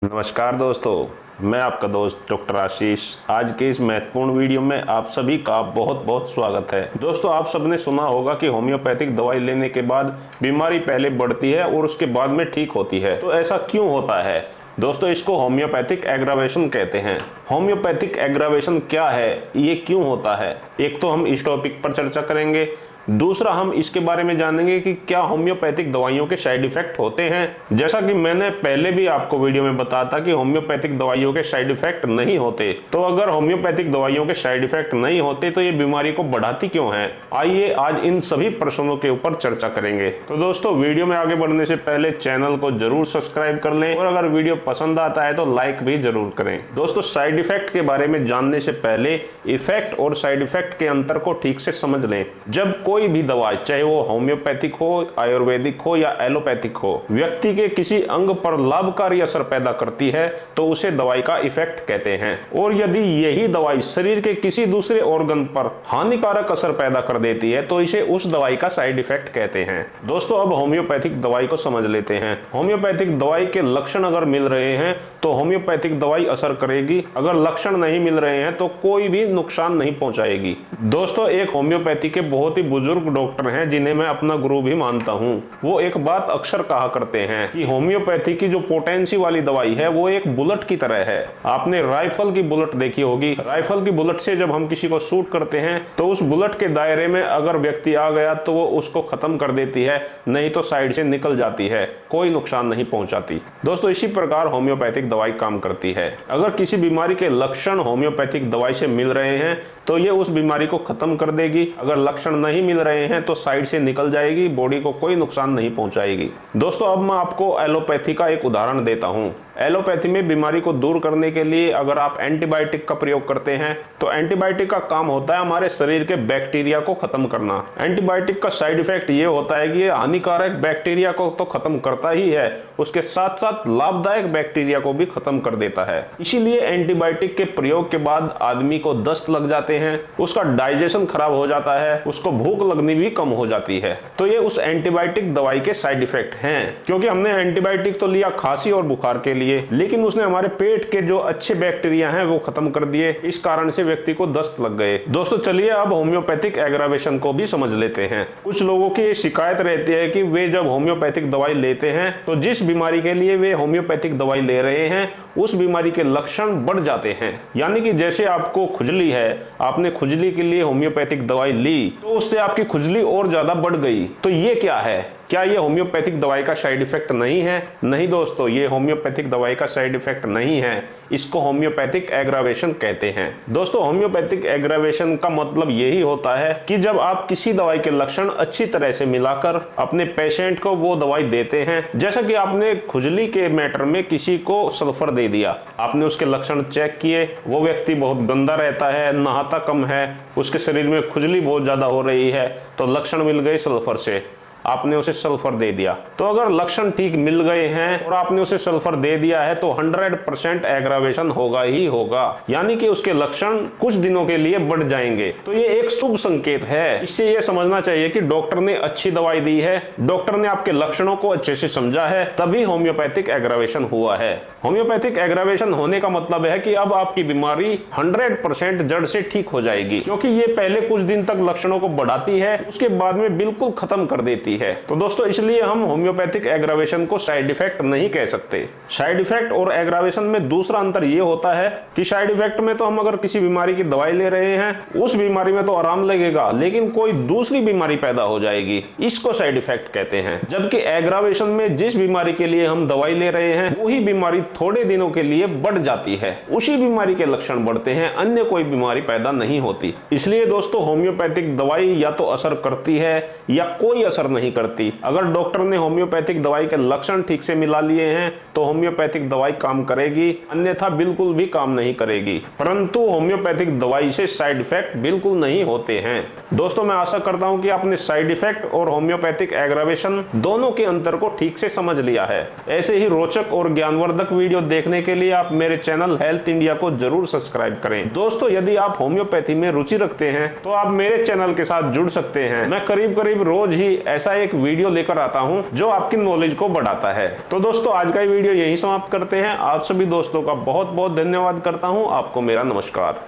नमस्कार दोस्तों, मैं आपका दोस्त डॉक्टर आशीष। आज के इस महत्वपूर्ण वीडियो में आप सभी का बहुत बहुत स्वागत है। दोस्तों, आप सबने सुना होगा कि होम्योपैथिक दवाई लेने के बाद बीमारी पहले बढ़ती है और उसके बाद में ठीक होती है। तो ऐसा क्यों होता है दोस्तों? इसको होम्योपैथिक एग्रावेशन कहते हैं। होम्योपैथिक एग्रावेशन क्या है, ये क्यों होता है, एक तो हम इस टॉपिक पर चर्चा करेंगे। दूसरा, हम इसके बारे में जानेंगे कि क्या होम्योपैथिक दवाइयों के साइड इफेक्ट होते हैं। जैसा कि मैंने पहले भी आपको वीडियो में बताया था कि होम्योपैथिक दवाइयों के साइड इफेक्ट नहीं होते। तो अगर होम्योपैथिक दवाइयों के साइड इफेक्ट नहीं होते तो ये बीमारी को बढ़ाती क्यों है? आइए आज इन सभी प्रश्नों के ऊपर चर्चा करेंगे। तो दोस्तों, वीडियो में आगे बढ़ने से पहले चैनल को जरूर सब्सक्राइब कर लें और अगर वीडियो पसंद आता है तो लाइक भी जरूर करें। दोस्तों, साइड इफेक्ट के बारे में जानने से पहले इफेक्ट और साइड इफेक्ट के अंतर को ठीक से समझ लें। जब कोई भी दवाई, चाहे वो होम्योपैथिक हो, आयुर्वेदिक हो या एलोपैथिक हो, व्यक्ति के किसी अंग पर लाभकारी असर पैदा करती है तो उसे दवाई का इफेक्ट कहते हैं। और यदि यही दवाई शरीर के किसी दूसरे ऑर्गन पर हानिकारक असर पैदा कर देती है तो इसे उस दवाई का साइड इफेक्ट कहते हैं। दोस्तों, अब होम्योपैथिक दवाई को समझ लेते हैं। होम्योपैथिक दवाई के लक्षण अगर मिल रहे हैं तो होम्योपैथिक दवाई असर करेगी, अगर लक्षण नहीं मिल रहे हैं तो कोई भी नुकसान नहीं पहुंचाएगी। दोस्तों, एक होम्योपैथी के बहुत ही बुजुर्ग डॉक्टर हैं जिन्हें मैं अपना गुरु भी मानता हूं। वो एक बात अक्सर कहा करते हैं कि होम्योपैथी की जो पोटेंसी वाली दवाई है वो एक बुलेट की तरह है। आपने राइफल की बुलेट देखी होगी। राइफल की बुलेट से जब हम किसी को शूट करते हैं तो उस बुलेट के दायरे में अगर व्यक्ति आ गया तो वो उसको खत्म कर देती है, नहीं तो साइड से निकल जाती है, कोई नुकसान नहीं पहुंचाती। दोस्तों, इसी प्रकार होम्योपैथिक दवाई काम करती है। अगर किसी बीमारी के लक्षण होम्योपैथिक दवाई से मिल रहे हैं तो ये उस बीमारी को खत्म कर देगी। अगर लक्षण नहीं मिल रहे हैं तो साइड से निकल जाएगी, बॉडी को कोई नुकसान नहीं पहुंचाएगी। दोस्तों, अब मैं आपको एलोपैथी का एक उदाहरण देता हूं। एलोपैथी में बीमारी को दूर करने के लिए अगर आप एंटीबायोटिक का प्रयोग करते हैं तो एंटीबायोटिक का काम होता है हमारे शरीर के बैक्टीरिया को खत्म करना। एंटीबायोटिक का साइड इफेक्ट ये होता है कि ये हानिकारक बैक्टीरिया को तो खत्म करता ही है, उसके साथ साथ लाभदायक बैक्टीरिया को भी खत्म कर देता है। इसीलिए एंटीबायोटिक के प्रयोग के बाद आदमी को दस्त लग जाते हैं, उसका डाइजेशन खराब हो जाता है, उसको भूख लगनी भी कम हो जाती है। तो ये उस एंटीबायोटिक दवाई के साइड इफेक्ट हैं। क्योंकि हमने एंटीबायोटिक तो लिया खांसी और बुखार के लिए, लेकिन उसने हमारे पेट के जो अच्छे बैक्टीरिया हैं वो खत्म कर दिए, इस कारण से व्यक्ति को दस्त लग गए। दोस्तों, चलिए अब होम्योपैथिक एग्रावेशन को भी समझ लेते हैं। कुछ लोगों की शिकायत रहती है कि वे जब होम्योपैथिक दवाई लेते हैं तो जिस बीमारी के लिए वे होम्योपैथिक दवाई ले रहे हैं उस बीमारी के लक्षण बढ़ जाते हैं। यानी कि जैसे आपको खुजली है, आपने खुजली के लिए होम्योपैथिक दवाई ली तो उससे आपकी खुजली और ज्यादा बढ़ गई। तो ये क्या है? क्या ये होम्योपैथिक दवाई का साइड इफेक्ट नहीं है? नहीं दोस्तों, ये होम्योपैथिक दवाई का साइड इफेक्ट नहीं है। इसको होम्योपैथिक एग्रावेशन कहते हैं। दोस्तों, होम्योपैथिक एग्रावेशन का मतलब यही होता है कि जब आप किसी दवाई के लक्षण अच्छी तरह से मिलाकर अपने पेशेंट को वो दवाई देते हैं। जैसा कि आपने खुजली के मैटर में किसी को सल्फर दे दिया, आपने उसके लक्षण चेक किए, वो व्यक्ति बहुत गंदा रहता है, नहाता कम है, उसके शरीर में खुजली बहुत ज्यादा हो रही है, तो लक्षण मिल गए सल्फर से, आपने उसे सल्फर दे दिया। तो अगर लक्षण ठीक मिल गए हैं और आपने उसे सल्फर दे दिया है तो 100% एग्रावेशन होगा ही होगा, यानी कि उसके लक्षण कुछ दिनों के लिए बढ़ जाएंगे। तो ये एक शुभ संकेत है। इससे ये समझना चाहिए कि डॉक्टर ने अच्छी दवाई दी है, डॉक्टर ने आपके लक्षणों को अच्छे से समझा है, तभी होम्योपैथिक एग्रावेशन हुआ है। होम्योपैथिक एग्रावेशन होने का मतलब है कि अब आपकी बीमारी 100% जड़ से ठीक हो जाएगी, क्योंकि ये पहले कुछ दिन तक लक्षणों को बढ़ाती है, उसके बाद में बिल्कुल खत्म कर देती है। तो दोस्तों, इसलिए हम होम्योपैथिक एग्रावेशन को साइड इफेक्ट नहीं कह सकते। साइड इफेक्ट और एग्रावेशन में दूसरा अंतर ये होता है कि साइड इफेक्ट में तो हम अगर किसी बीमारी की दवाई ले रहे हैं उस बीमारी में तो आराम लगेगा, लेकिन कोई दूसरी बीमारी पैदा हो जाएगी, इसको साइड इफेक्ट कहते हैं। जबकि एग्रावेशन में जिस बीमारी के लिए हम दवाई ले रहे हैं वही बीमारी थोड़े दिनों के लिए बढ़ जाती है, उसी बीमारी के लक्षण बढ़ते हैं, अन्य कोई बीमारी पैदा नहीं होती। इसलिए दोस्तों, होम्योपैथिक दवाई या तो असर करती है या कोई असर नहीं करती। अगर डॉक्टर ने होम्योपैथिक दवाई के लक्षण ठीक से मिला लिए हैं तो होम्योपैथिक दवाई काम करेगी, अन्यथा बिल्कुल भी काम नहीं करेगी। परंतु होम्योपैथिक दवाई से साइड इफेक्ट बिल्कुल नहीं होते हैं। दोस्तों, मैं आशा करता हूं कि आपने साइड इफेक्ट और होम्योपैथिक एग्रावेशन दोनों के अंतर को ठीक से समझ लिया है। ऐसे ही रोचक और ज्ञानवर्धक वीडियो देखने के लिए आप मेरे चैनल हेल्थ इंडिया को जरूर सब्सक्राइब करें। दोस्तों, यदि आप होम्योपैथी में रुचि रखते हैं तो आप मेरे चैनल के साथ जुड़ सकते हैं। मैं करीब करीब रोज ही ऐसा ऐसा एक वीडियो लेकर आता हूं जो आपकी नॉलेज को बढ़ाता है। तो दोस्तों आज का ये वीडियो यहीं समाप्त करते हैं। आप सभी दोस्तों का बहुत बहुत धन्यवाद करता हूं। आपको मेरा नमस्कार।